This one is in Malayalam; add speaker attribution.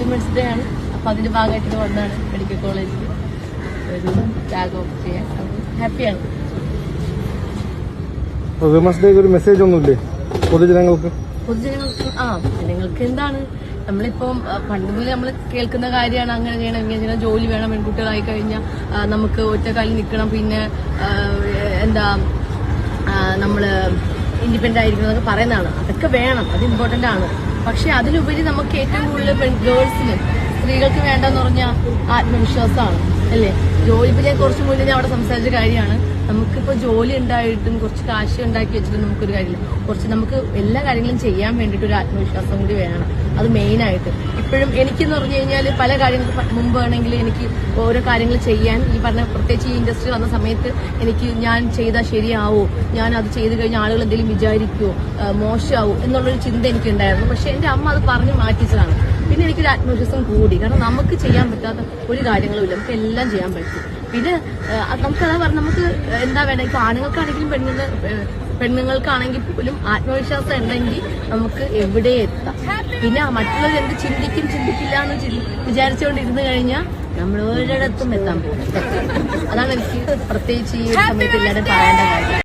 Speaker 1: വിമൻസ് ഡേ ആണ്. അപ്പൊ അതിന്റെ ഭാഗമായിട്ട് വന്നാണ് മെഡിക്കൽ കോളേജിൽ ഒരു ത്യാഗം ചെയ്യാൻ. ഹാപ്പിയാണ്.
Speaker 2: വിമൻസ് ഡേ ഒരു മെസ്സേജ് ഒന്നുമില്ലേ പൊതുജനങ്ങൾക്ക്?
Speaker 1: ജനങ്ങൾക്ക് എന്താണ്, നമ്മളിപ്പം പണ്ട് മുതലേ നമ്മൾ കേൾക്കുന്ന കാര്യമാണ് അങ്ങനെ ചെയ്യണം ഇങ്ങനെ ചെയ്യണം, ജോലി വേണം, പെൺകുട്ടികളായി കഴിഞ്ഞാൽ നമുക്ക് ഒറ്റക്കാലിൽ നിൽക്കണം, പിന്നെ എന്താ നമ്മള് ഇൻഡിപെൻഡന്റ് ആയിരിക്കണം എന്നൊക്കെ പറയുന്നതാണ്. അതൊക്കെ വേണം, അത് ഇമ്പോർട്ടന്റ് ആണ്. പക്ഷെ അതിലുപരി നമുക്ക് ഏറ്റവും കൂടുതൽ ഗേൾസിന് സ്ത്രീകൾക്ക് വേണ്ടെന്ന് പറഞ്ഞാൽ ആത്മവിശ്വാസമാണ് അല്ലേ. ജോലി ഇപ്പൊ ഞാൻ കുറച്ച് മുന്നേ ഞാൻ അവിടെ സംസാരിച്ച കാര്യമാണ്. നമുക്കിപ്പോ ജോലി ഉണ്ടായിട്ടും കുറച്ച് കാശ് ഉണ്ടാക്കി വെച്ചിട്ട് നമുക്കൊരു കാര്യമില്ല. കുറച്ച് നമുക്ക് എല്ലാ കാര്യങ്ങളും ചെയ്യാൻ വേണ്ടിയിട്ട് ഒരു ആത്മവിശ്വാസം കൂടി വേണം. അത് മെയിൻ ആയിട്ട് ഇപ്പോഴും എനിക്കെന്ന് പറഞ്ഞു കഴിഞ്ഞാൽ പല കാര്യങ്ങൾക്ക് മുമ്പ് ആണെങ്കിൽ എനിക്ക് ഓരോ കാര്യങ്ങൾ ചെയ്യാൻ ഈ പറഞ്ഞ പ്രത്യേകിച്ച് ഈ ഇൻഡസ്ട്രി വന്ന സമയത്ത് എനിക്ക് ഞാൻ ചെയ്താൽ ശരിയാവോ, ഞാൻ അത് ചെയ്ത് കഴിഞ്ഞാൽ ആളുകൾ എന്തെങ്കിലും വിചാരിക്കുമോ, മോശമാവോ എന്നുള്ളൊരു ചിന്ത എനിക്കുണ്ടായിരുന്നു. പക്ഷെ എന്റെ അമ്മ അത് പറഞ്ഞു മാറ്റിച്ചതാണ്. പിന്നെ എനിക്കൊരു ആത്മവിശ്വാസം കൂടി. കാരണം നമുക്ക് ചെയ്യാൻ പറ്റാത്ത ഒരു കാര്യങ്ങളും ഇല്ല, നമുക്ക് എല്ലാം ചെയ്യാൻ പറ്റും. പിന്നെ നമുക്കതാ പറഞ്ഞ നമുക്ക് എന്താ വേണ്ട, ഇപ്പൊ ആണുങ്ങൾക്കാണെങ്കിലും പെണ്ണുങ്ങൾക്കാണെങ്കിൽ പോലും ആത്മവിശ്വാസം ഉണ്ടെങ്കിൽ നമുക്ക് എവിടെ എത്താം. പിന്നെ മറ്റുള്ളവർ എന്ത് ചിന്തിക്കില്ല എന്ന് വിചാരിച്ചുകൊണ്ടിരുന്നു കഴിഞ്ഞാൽ നമ്മൾ ഒരിടത്തും എത്താൻ പോകും. അതാണ് എനിക്ക് പ്രത്യേകിച്ച് ഈ സമയത്ത് എല്ലാവരും പറയേണ്ട കാര്യം.